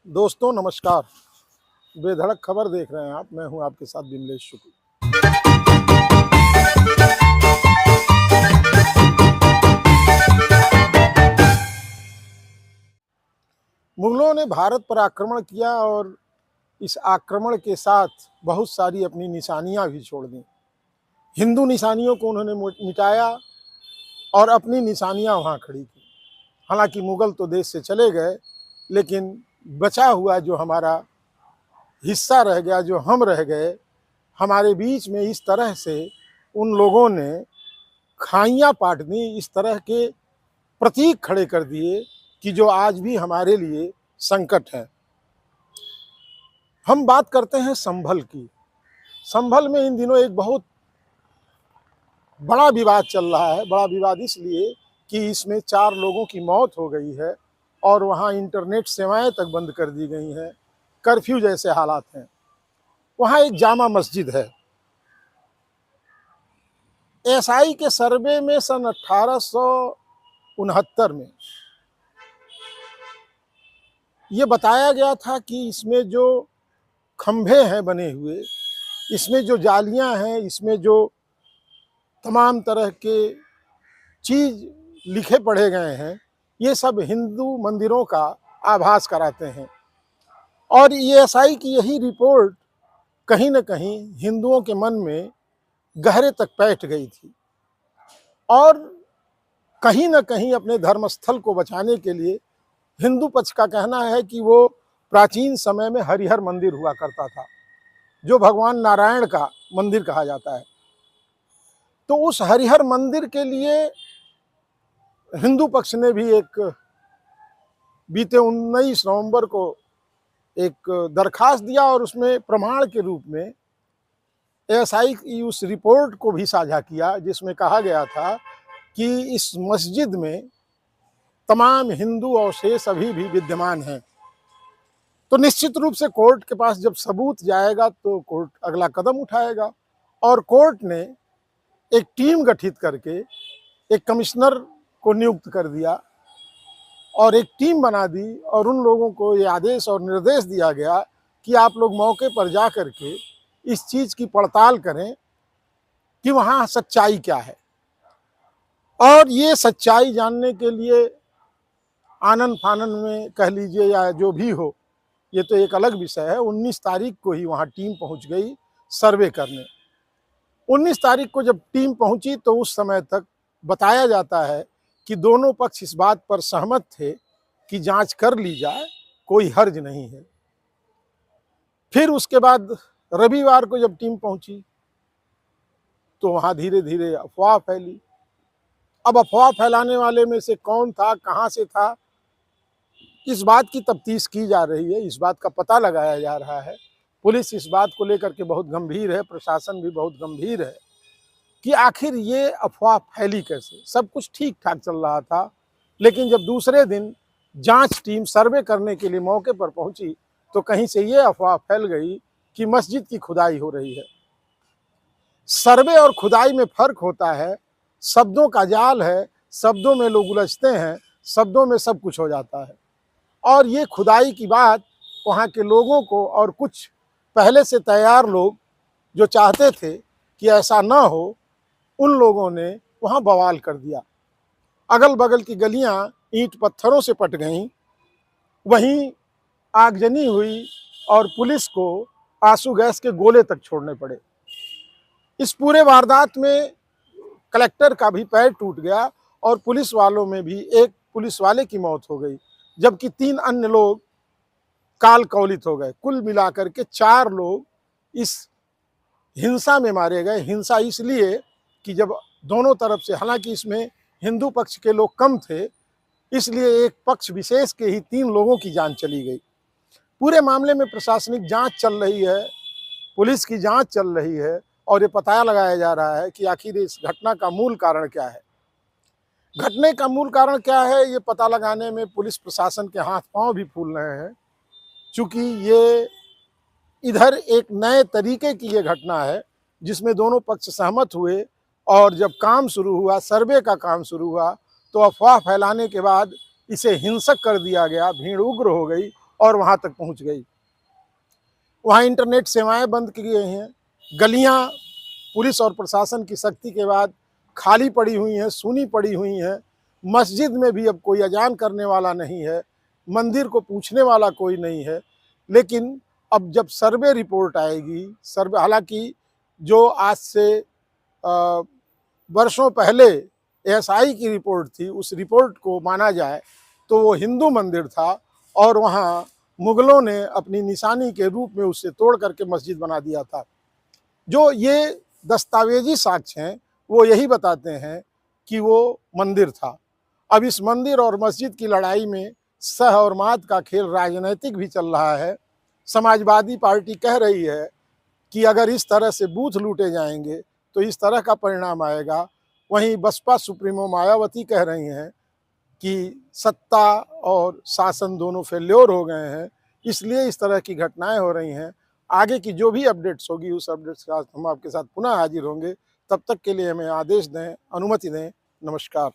दोस्तों नमस्कार। बेधड़क खबर देख रहे हैं आप। मैं हूं आपके साथ विमलेश शुक्ल। मुगलों ने भारत पर आक्रमण किया और इस आक्रमण के साथ बहुत सारी अपनी निशानियां भी छोड़ दी। हिंदू निशानियों को उन्होंने मिटाया और अपनी निशानियां वहां खड़ी की। हालांकि मुगल तो देश से चले गए, लेकिन बचा हुआ जो हमारा हिस्सा रह गया, जो हम रह गए, हमारे बीच में इस तरह से उन लोगों ने खाइयां पाट दी, इस तरह के प्रतीक खड़े कर दिए कि जो आज भी हमारे लिए संकट है। हम बात करते हैं संभल की। संभल में इन दिनों एक बहुत बड़ा विवाद चल रहा है। बड़ा विवाद इसलिए कि इसमें 4 लोगों की मौत हो गई है और वहाँ इंटरनेट सेवाएं तक बंद कर दी गई हैं। कर्फ्यू जैसे हालात हैं। वहाँ एक जामा मस्जिद है। एसआई के सर्वे में सन 1869 में ये बताया गया था कि इसमें जो खंभे हैं बने हुए, इसमें जो जालियां हैं, इसमें जो तमाम तरह के चीज लिखे पढ़े गए हैं, ये सब हिंदू मंदिरों का आभास कराते हैं। और एएसआई की यही रिपोर्ट कहीं न कहीं हिंदुओं के मन में गहरे तक बैठ गई थी और कहीं न कहीं अपने धर्मस्थल को बचाने के लिए हिंदू पक्ष का कहना है कि वो प्राचीन समय में हरिहर मंदिर हुआ करता था, जो भगवान नारायण का मंदिर कहा जाता है। तो उस हरिहर मंदिर के लिए हिंदू पक्ष ने भी एक बीते 19 नवंबर को एक दरखास्त दिया और उसमें प्रमाण के रूप में एएसआई की उस रिपोर्ट को भी साझा किया, जिसमें कहा गया था कि इस मस्जिद में तमाम हिंदू अवशेष अभी भी विद्यमान हैं। तो निश्चित रूप से कोर्ट के पास जब सबूत जाएगा तो कोर्ट अगला कदम उठाएगा। और कोर्ट ने एक टीम गठित करके एक कमिश्नर को नियुक्त कर दिया और एक टीम बना दी और उन लोगों को ये आदेश और निर्देश दिया गया कि आप लोग मौके पर जा कर के इस चीज़ की पड़ताल करें कि वहाँ सच्चाई क्या है। और ये सच्चाई जानने के लिए आनन फानन में कह लीजिए या जो भी हो, ये तो एक अलग विषय है। 19 तारीख को ही वहाँ टीम पहुँच गई सर्वे करने। 19 तारीख को जब टीम पहुँची तो उस समय तक बताया जाता है कि दोनों पक्ष इस बात पर सहमत थे कि जांच कर ली जाए, कोई हर्ज नहीं है। फिर उसके बाद रविवार को जब टीम पहुंची तो वहां धीरे धीरे अफवाह फैली। अब अफवाह फैलाने वाले में से कौन था, कहां से था, इस बात की तफ्तीश की जा रही है, इस बात का पता लगाया जा रहा है। पुलिस इस बात को लेकर के बहुत गंभीर है, प्रशासन भी बहुत गंभीर है कि आखिर ये अफवाह फैली कैसे। सब कुछ ठीक ठाक चल रहा था, लेकिन जब दूसरे दिन जांच टीम सर्वे करने के लिए मौके पर पहुंची तो कहीं से ये अफवाह फैल गई कि मस्जिद की खुदाई हो रही है। सर्वे और खुदाई में फर्क होता है। शब्दों का जाल है, शब्दों में लोग उलझते हैं, शब्दों में सब कुछ हो जाता है। और ये खुदाई की बात वहाँ के लोगों को और कुछ पहले से तैयार लोग जो चाहते थे कि ऐसा ना हो, उन लोगों ने वहाँ बवाल कर दिया। अगल बगल की गलियाँ ईंट पत्थरों से पट गईं, वहीं आगजनी हुई और पुलिस को आंसू गैस के गोले तक छोड़ने पड़े। इस पूरे वारदात में कलेक्टर का भी पैर टूट गया और पुलिस वालों में भी एक पुलिस वाले की मौत हो गई, जबकि 3 अन्य लोग काल कौलित हो गए। कुल मिलाकर के 4 लोग इस हिंसा में मारे गए। हिंसा इसलिए कि जब दोनों तरफ से, हालांकि इसमें हिंदू पक्ष के लोग कम थे, इसलिए एक पक्ष विशेष के ही 3 लोगों की जान चली गई। पूरे मामले में प्रशासनिक जांच चल रही है, पुलिस की जांच चल रही है और ये पता लगाया जा रहा है कि आखिर इस घटना का मूल कारण क्या है। घटने का मूल कारण क्या है, ये पता लगाने में पुलिस प्रशासन के हाथ पांव भी फूल रहे हैं, क्योंकि ये इधर एक नए तरीके की ये घटना है जिसमें दोनों पक्ष सहमत हुए और जब काम शुरू हुआ, सर्वे का काम शुरू हुआ, तो अफवाह फैलाने के बाद इसे हिंसक कर दिया गया, भीड़ उग्र हो गई और वहाँ तक पहुँच गई। वहाँ इंटरनेट सेवाएं बंद की गई हैं। गलियाँ पुलिस और प्रशासन की सख्ती के बाद खाली पड़ी हुई हैं, सूनी पड़ी हुई हैं। मस्जिद में भी अब कोई अजान करने वाला नहीं है, मंदिर को पूछने वाला कोई नहीं है। लेकिन अब जब सर्वे रिपोर्ट आएगी, सर्वे हालांकि जो आज से वर्षों पहले एएसआई की रिपोर्ट थी, उस रिपोर्ट को माना जाए तो वो हिंदू मंदिर था और वहाँ मुगलों ने अपनी निशानी के रूप में उसे तोड़ करके मस्जिद बना दिया था। जो ये दस्तावेजी साक्ष्य हैं वो यही बताते हैं कि वो मंदिर था। अब इस मंदिर और मस्जिद की लड़ाई में सह और मात का खेल राजनीतिक भी चल रहा है। समाजवादी पार्टी कह रही है कि अगर इस तरह से बूथ लूटे जाएंगे तो इस तरह का परिणाम आएगा। वहीं बसपा सुप्रीमो मायावती कह रही हैं कि सत्ता और शासन दोनों फेल्योर हो गए हैं, इसलिए इस तरह की घटनाएं हो रही हैं। आगे की जो भी अपडेट्स होगी उस अपडेट्स के साथ हम आपके साथ पुनः हाजिर होंगे। तब तक के लिए हमें आदेश दें, अनुमति दें। नमस्कार।